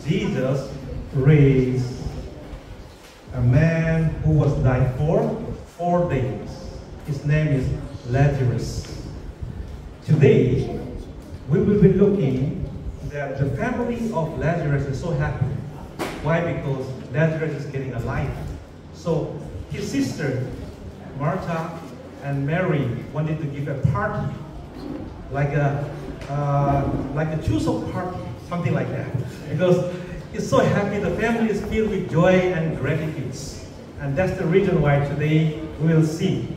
Jesus raised a man who was died for 4 days. His name is Lazarus. Today, we will be looking that the family of Lazarus is so happy. Why? Because Lazarus is getting alive. So his sister, Martha and Mary, wanted to give a party, like a choose-up party, something like that. Because it's so happy, the family is filled with joy and gratitude. And that's the reason why today we will see.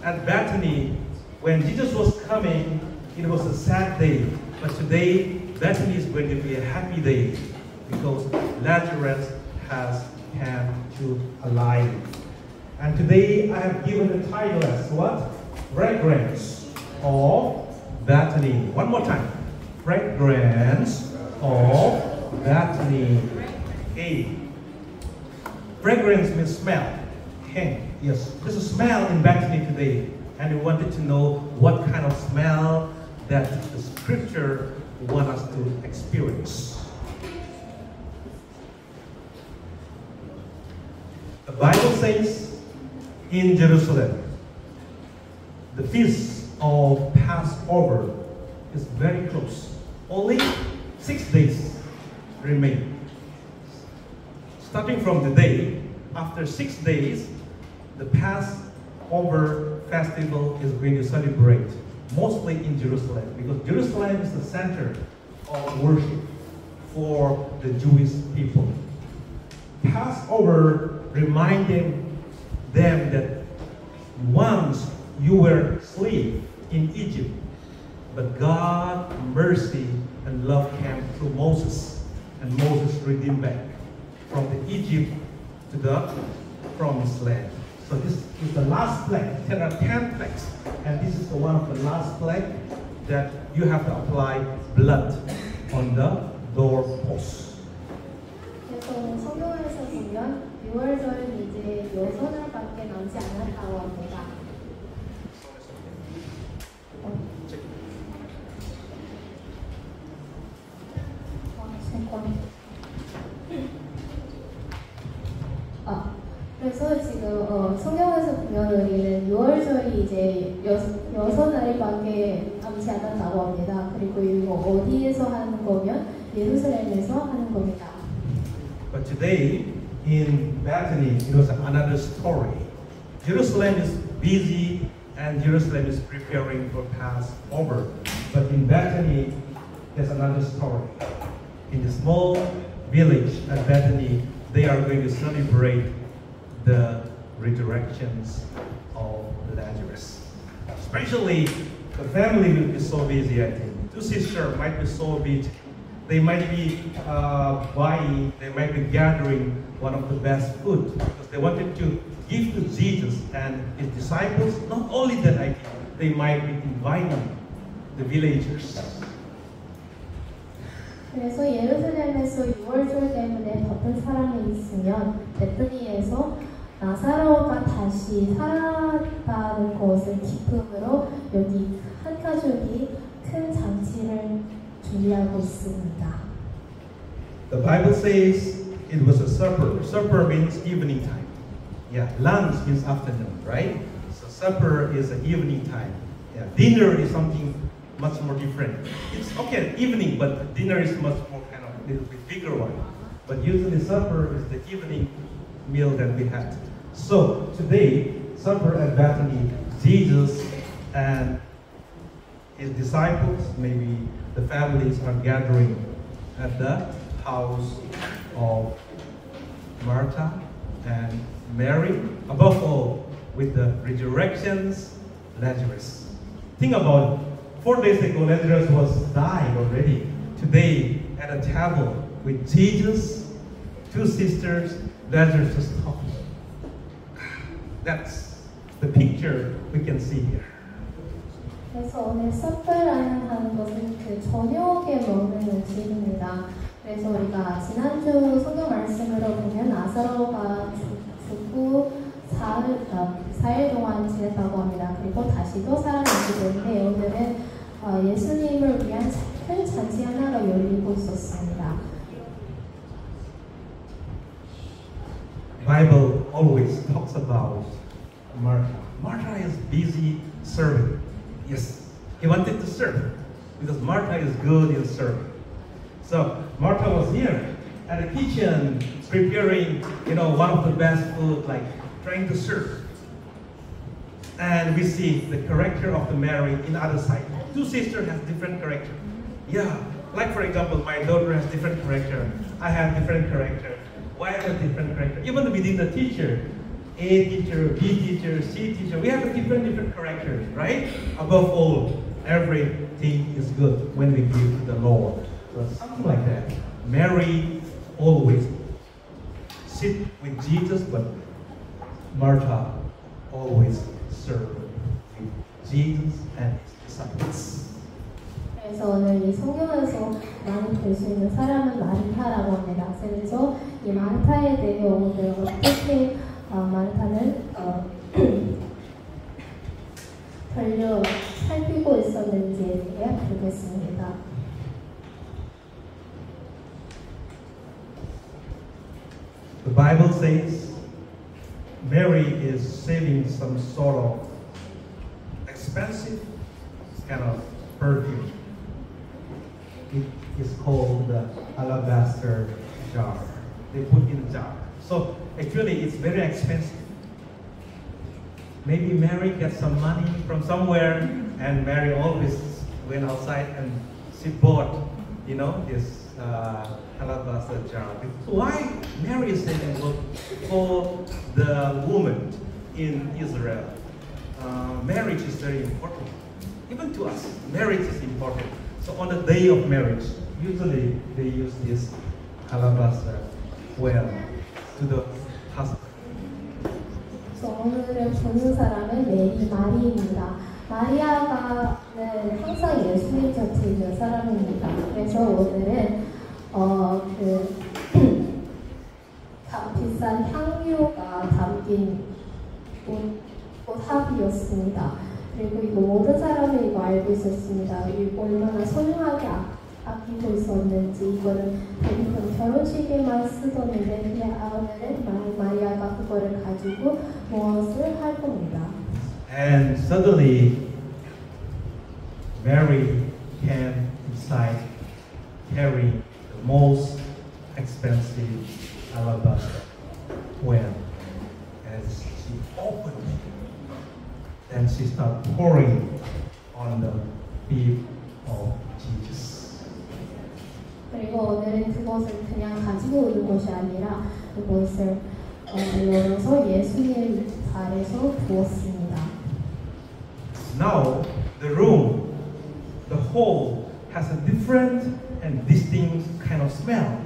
At Bethany, when Jesus was coming, it was a sad day. But today, Bethany is going to be a happy day because Lazarus has come to alive. And today I have given the title as what? Fragrance of Bethany. One more time. Fragrance of Bethany. A. Fragrance means smell. Hang. Yes. There's a smell in Bethany today. And we wanted to know what kind of smell that the scripture wants us to experience. The Bible says in Jerusalem, the feast of Passover is very close. Only 6 days remain. Starting from the day, after 6 days, the Passover festival is going to celebrate, mostly in Jerusalem, because Jerusalem is the center of worship for the Jewish people. Passover reminded them that once you were slave in Egypt, but God's mercy and love came through Moses, and Moses redeemed back from the Egypt to the promised land. So this is the last plague. There are 10 plagues, and this is the one of the last plague that you have to apply blood on the doorpost. 그래서 성경에서 보면 6월절은 이제 여섯날밖에 남지 않았다고 합니다. 그래서 지금 성경에서 보면 여기는 6월절이 이제 6날밖에 남지 않았다고 합니다. 그리고 이거 어디에서 하는 거면 예루살렘에서 하는 겁니다. But today in Bethany, it was another story. Jerusalem is busy and Jerusalem is preparing for Passover. But in Bethany, there's another story. In the small village at Bethany, they are going to celebrate the resurrections of Lazarus. Especially, the family will be so busy, I think. 2 sisters might be so busy. They might be buying, they might be gathering one of the best food because they wanted to give to Jesus and his disciples. Not only that, I think, they might be inviting the villagers. 그래서 예루살렘에서 6월절 때문에 바쁜 사람이 있으면 베트니에서 나사로가 다시 살아났다는 것을 기쁨으로 여기 한 가족이 큰 잔치를 준비하고 있습니다. The Bible says it was a supper. Supper means evening time. Yeah, lunch means afternoon, right? So supper is an evening time. Yeah, dinner is something much more different. It's okay, evening, but dinner is much more kind of a little bit bigger one. But usually supper is the evening meal that we had. So today, supper at Bethany, Jesus and his disciples, maybe the families are gathering at the house of Martha and Mary, above all with the resurrections, Lazarus. Think about it. 4 days ago, Lazarus was died already. Today, at a table with Jesus, 2 sisters, Lazarus is talking. That's the picture we can see here. 그래서 오늘 supper라는 하는 것은 그 저녁에 먹는 음식입니다. 그래서 우리가 지난주 성경 말씀으로 보면 나사로가 죽고 4일 동안 지냈다고 합니다. 그리고 다시 또 살아났기 때문에 오늘은 예수님을 위한 큰 잔치 하나가 열리고 있었습니다. Bible always talks about Martha. Martha is busy serving. Yes, he wanted to serve because Martha is good in serving. So Martha was here at the kitchen preparing, one of the best food, like trying to serve. And we see the character of the Mary in the other side. Two sisters have different character. Yeah, like for example, my daughter has different character. I have different character. Why have a different character? Even within the teacher, A teacher, B teacher, C teacher, we have a different characters, right? Above all, everything is good when we give to the Lord. So something like that. Mary always sit with Jesus, but Martha always serve with Jesus and his disciples. 그래서 오늘 이 성경에서 많이 볼 수 있는 사람은 마르타라고 합니다. 그래서 이 마르타에 대해 오늘 어떻게 마르타는 전혀 살피고 있었는지에 대해 보겠습니다. The Bible says Mary is saving some sort of expensive kind of perfume. It is called the alabaster jar. They put in a jar. So actually it's very expensive. Maybe Mary got some money from somewhere and Mary always went outside and she bought, this alabaster jar. Why Mary is saying for the woman in Israel? Marriage is very important. Even to us, marriage is important. So on the day of marriage, usually they use this alabaster well to the husband. 그래서 오늘을 보는 사람은 메리 마리입니다. 마리아가는 항상 예수님 곁에 있는 사람입니다. 그래서 오늘은 비싼 향유가 담긴 옷합이었습니다. 그리고 이거 모든 사람이 이거 알고 있었습니다. 이거 얼마나 소중하게 아끼고 있었는지. 이거는 대부분 결혼식에만 쓰던데 오늘은 마리아가 그거를 가지고 무엇을 할 겁니다. And suddenly Mary can inside carry the most expensive alabaster well. As she opened it, then she started pouring on the feet of Jesus. 그리고 오늘은 그것을 그냥 가지고 오는 것이 아니라 그것을 열어서 예수님 발에서 부었습니다. Now the room, the hall has a different and distinct kind of smell.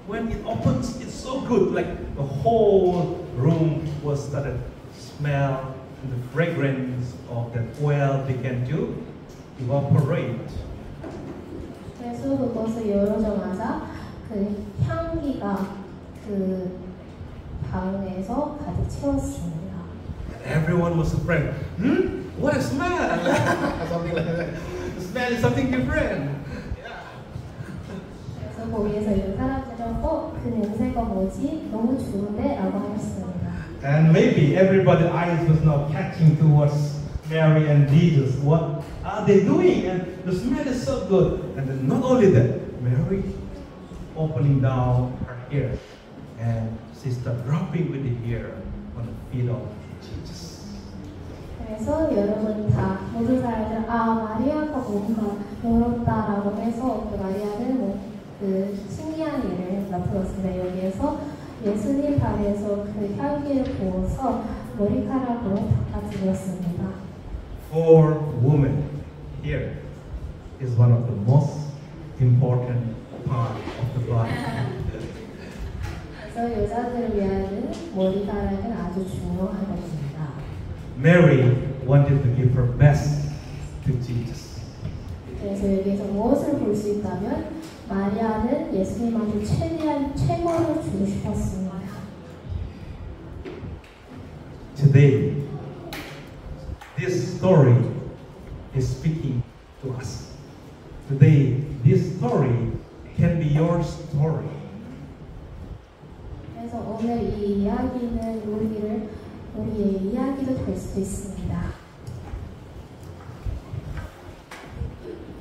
When it opens, it's so good, like the whole room was started smell, and the fragrance of that oil began to evaporate. 그래서 그것을 열어자마자 그 향기가 그 방에서 가득 채웠습니다. Everyone was afraid. What a smell! Something like that. The smell is something different. 그래서 거기에서 있는 사람들은 그 냄새가 뭐지? 너무 좋은데? 라고 하였습니다. And maybe everybody's eyes was now catching towards Mary and Jesus. What are they doing? And the smell is so good. And then not only that, Mary opening down her hair and she started rubbing with the hair on the feet of Jesus. 그래서 여러분 다 모든 사람들 마리아가 뭔가 열었다라고 해서 그 마리아는 그 신기한 일을 나타났습니다. 여기에서 예수님 발에서 그 향기를 부어서 머리카락으로 닦아주었습니다. For women, here is one of the most important part of the body. 그래서 여자들을 위한 머리카락은 아주 중요한 것입니다. Mary wanted to give her best to Jesus. 그래서 여기에서 무엇을 볼 수 있다면 마리아는 예수님한테 최대한 최고를 주고 싶었습니다. Today, this story is speaking to us. Today, this story can be your story. 그래서 오늘 이 이야기는 우리의 이야기도 될 수 있습니다.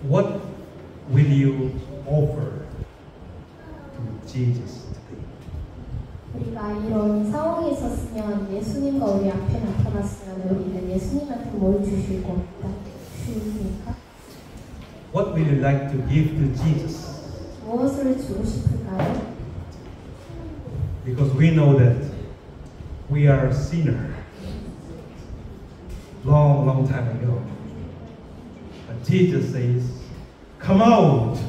What will you offer to Jesus today? 우리가 이런 상황에 있었으면 예수님과 우리 앞에 나타났으면 우리는 예수님한테 뭘 주십니까? What will you like to give to Jesus? 무엇을 주고 싶을까요? Because we know that we are a sinner. Long time ago. But Jesus says, come out!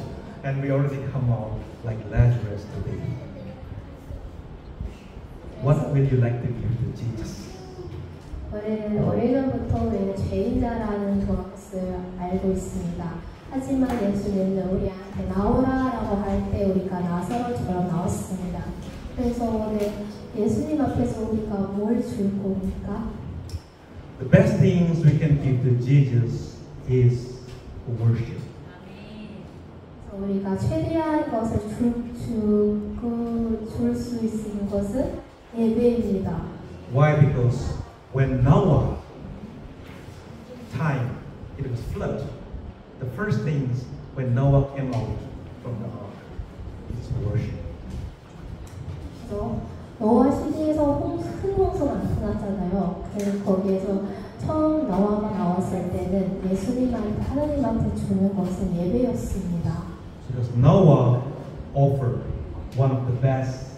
And we already come out like Lazarus today. What will you like to give to Jesus? 우리는 오래전부터 우리는 죄인자라는 것을 알고 있습니다. 하지만 예수님은 우리한테 나오라라고 할 때 우리가 나사로처럼 나왔습니다. 그래서 오늘 예수님 앞에서 우리가 뭘 줄 겁니까? The best things we can give to Jesus is worship. 그래서 우리가 최대한 것을 줄 수 있는 것은 예배입니다. Why? Because when Noah time it was flood, the first things when Noah came out from the ark is worship. 그래서 노아 시대에서 큰 홍수가 나타났잖아요. 그래서 거기에서 처음 노아가 나왔을 때는 예수님한테 하나님한테 주는 것은 예배였습니다. Because Noah offered one of the best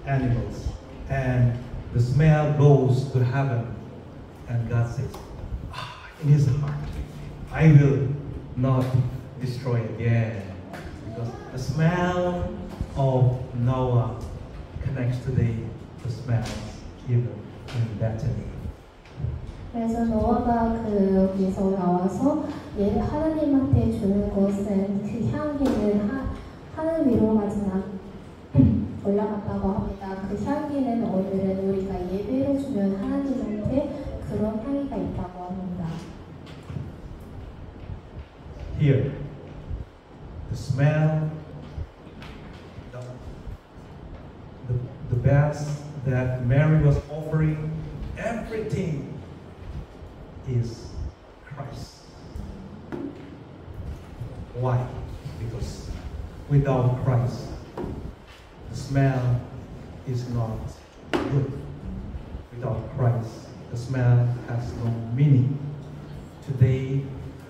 animals, and the smell goes to heaven, and God says, in his heart, I will not destroy again, because the smell of Noah connects today to smells even in Bethany. 그래서 노아가 여기서 나와서 하나님한테 주는 것은 그 향기는 하늘 위로 올라갔다고 합니다. 그 향기는 오늘은 우리가 예배로 주면 하나님한테 그런 향기가 있다고 합니다. Here, the smell, the best that Mary was offering, everything is Christ. Why? Because without Christ, the smell is not good. Without Christ, the smell has no meaning. Today,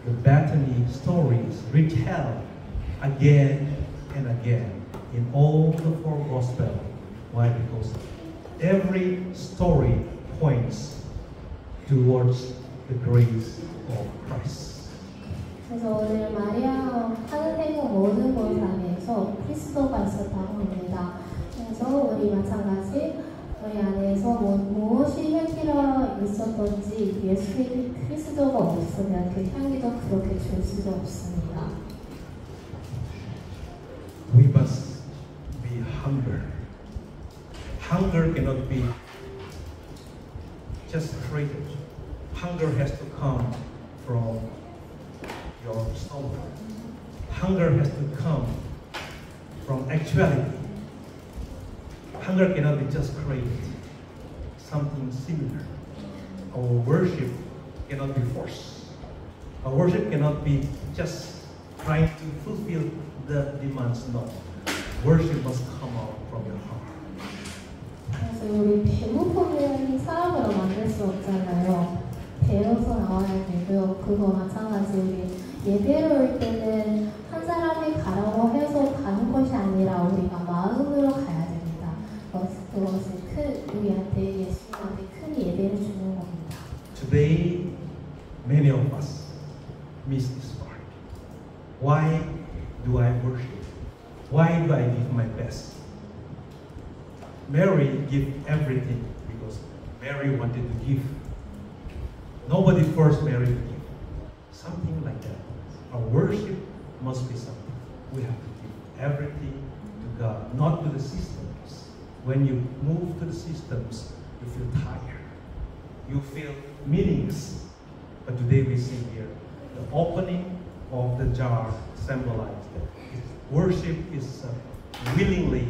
the Bethany stories retell again and again in all the four Gospels. Why? Because every story points towards the grace of Christ. 그래서 오늘 마리아 하는 행동 모든 것 안에서 그리스도가 있었다고 합니다. 그래서 우리 마찬가지 우리 안에서 무엇이 향기가 있었던지 예수의 그리스도가 없으면 그 향기도 그렇게 줄 수도 없습니다. We must be hunger. Hunger cannot be just created. Hunger has to come from your stomach. Hunger has to come from actuality. Hunger cannot be just created. Something similar. Our worship cannot be forced. Our worship cannot be just trying to fulfill the demands. No. Worship must come out from your heart. 그래서 우리 배고픔은 사람으로 만들 수 없잖아요. 배워서 나와야 되고요. 그거 마찬가지 우리 예배로 올 때는 한 사람이 가라고 해서 가는 것이 아니라 우리가 마음으로 가야 됩니다. 그것은 우리한테 예수님한테 큰 예배를 주는 겁니다. Today, many of us miss this part. Why do I worship? Why do I give my best? Mary gave everything because Mary wanted to give. Nobody forced Mary to give. Something like that. Our worship must be something. We have to give everything to God, not to the systems. When you move to the systems, you feel tired. You feel meaningless. But today we see here, the opening of the jar symbolizes that worship is willingly,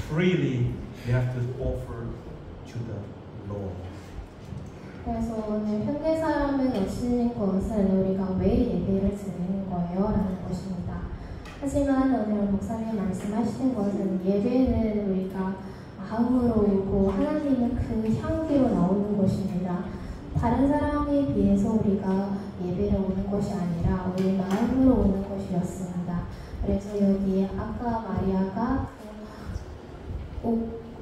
freely we have to offer to the Lord. 그래서 오늘 현대 사람을 오시는 것은 우리가 왜 예배를 드리는 거예요? 라는 것입니다. 하지만 오늘 목사님 말씀하시는 것은 예배는 우리가 마음으로 오고 하나님은 그 향기로 나오는 것입니다. 다른 사람에 비해서 우리가 예배를 오는 것이 아니라 우리 마음으로 오는 것이었습니다. 그래서 여기 아까 마리아가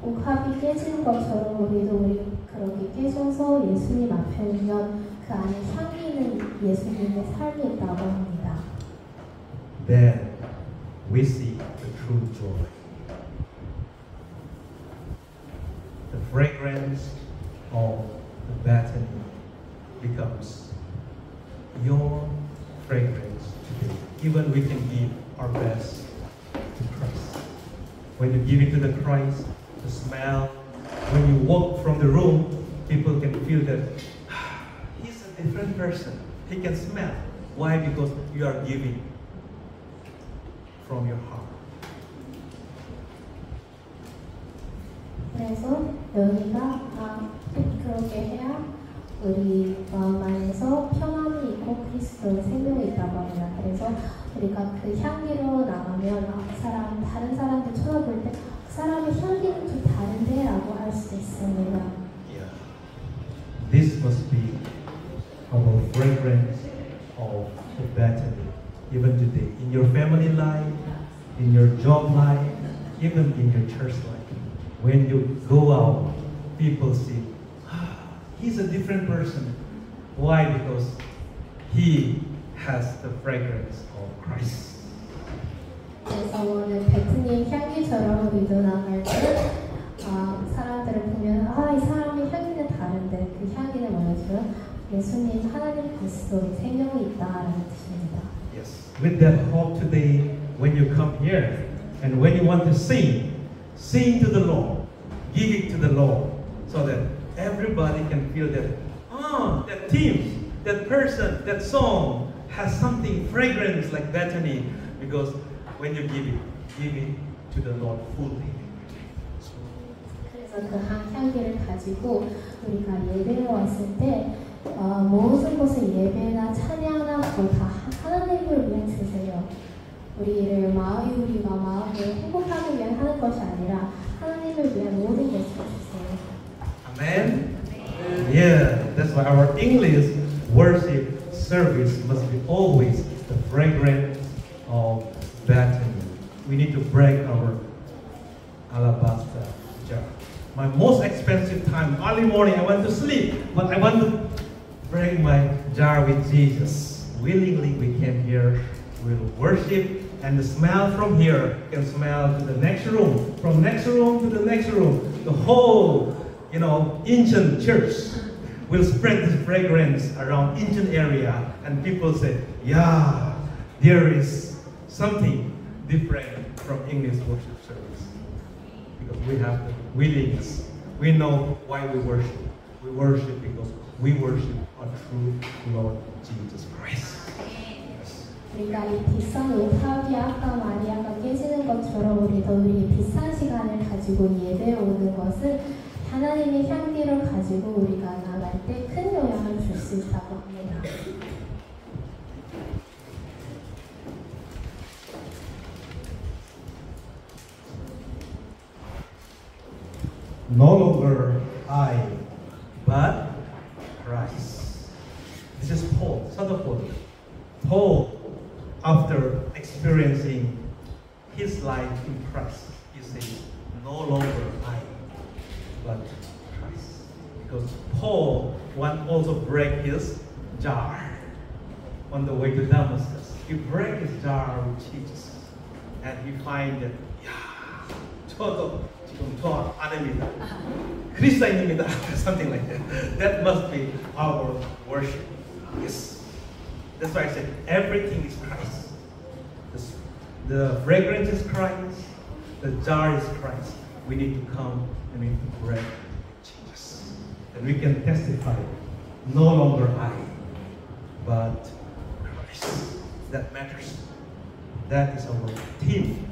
옥합이 깨진 것처럼 우리 그렇게 깨져서 예수님 앞에 오면 그 안에 향기는 예수님의 삶이 있다고 합니다. Then we see the true joy. The fragrance of the Bethany becomes your fragrance today. Even we can give our best to Christ. When you give it to the Christ, the smell, when you walk from the room, people can feel that he's a different person. He can smell. Why? Because you are giving from your heart. 그래서 여기가 그렇게 해야 우리 마음 안에서 평안이 있고 그리스도의 생명이 있다고 합니다. 그래서 우리가 그 향기로 나가면 다른 사람들 쳐다볼 때 그 사람의 향기는 좀 다른데 라고 할 수 있습니다. Yeah. This must be our fragrance of the Bethany. Even today, in your family life, in your job life, even in your church life. When you go out, people see, he's a different person. Why? Because he has the fragrance of Christ. 그래서 오늘 베트님 향기처럼 우리도 나갈 때 사람들을 보면 이 사람의 향기는 다른데 그 향기는 뭐였어요? 예수님 하나님 그리스도의 생명이 있다라는 뜻입니다. Yes. With that hope today, when you come here and when you want to sing to the Lord, give it to the Lord, so that everybody can feel that that team, that person, that song has something fragrance like Bethany, because when you give it to the Lord fully. 그래서 그 향기를 가지고 우리가 예배에 왔을 때 모든 것을 예배나 찬양나 그거 다 하나님을 위해 주세요. 우리가 마음을 행복하기 위해 하는 것이 아니라 하나님을 위해 모든 것을 주세요. Amen. Yeah, that's why our English worship service must be always the fragrance of Bethany. We need to break our alabaster jar. My most expensive time, early morning, I want to sleep, but I want to break my jar with Jesus. Willingly, we came here, we'll worship, and the smell from here can smell to the next room, from next room to the next room. The whole, Incheon church will spread this fragrance around Incheon area, and people say, yeah, there is something different from English worship service. Because we have the willingness. We know why we worship. We worship because we worship our true Lord Jesus Christ. 우리가 이 비싼 옥합이 아까 마리아가 깨지는 것처럼 우리 비싼 시간을 가지고 예배에 오는 것은 하나님의 향기를 가지고 우리가 나갈 때 큰 영향을 줄 수 있다고 합니다. No longer I, but Christ. This is Paul, son of Paul. Paul, after experiencing his life in Christ, he says, no longer I, but Christ. Because Paul also break his jar on the way to Damascus. He break his jar with Jesus, and he find that, 저도 지금 저 아닙니다. 그리스도인입니다. Something like that. That must be our worship. Yes. That's why I said everything is Christ. The fragrance is Christ. The jar is Christ. We need to come and we need to break Jesus. And we can testify, no longer I, but Christ. That matters. That is our team.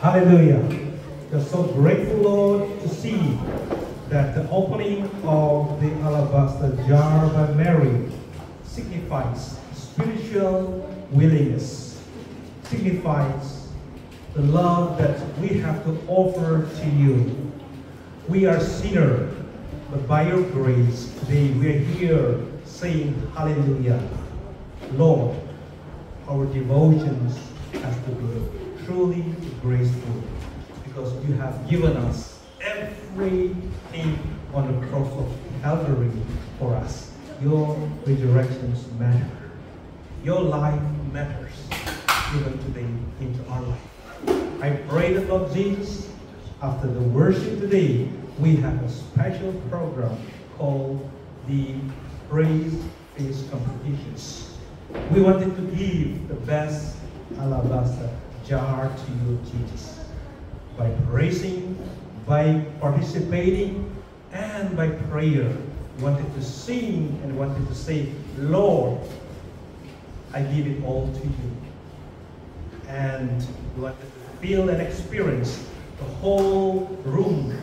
Hallelujah. Just so grateful, Lord, to see that the opening of the alabaster jar by Mary signifies spiritual willingness, signifies the love that we have to offer to you. We are sinners, but by your grace, today we are here saying hallelujah. Lord, our devotions has to be truly graceful because you have given us everything on the cross of Calvary for us. Your resurrections matter. Your life matters even today into our life. I pray that, Lord Jesus, after the worship today, we have a special program called the Praise Feast Competitions. We wanted to give the best alabaster jar to you, Jesus, by praising, by participating, and by prayer. We wanted to sing and wanted to say, Lord, I give it all to you. And we wanted to feel and experience the whole room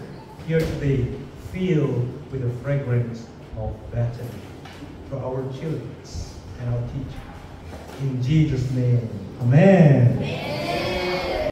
here today filled with the fragrance of Bethany for our children and our teacher. In Jesus' name, amen.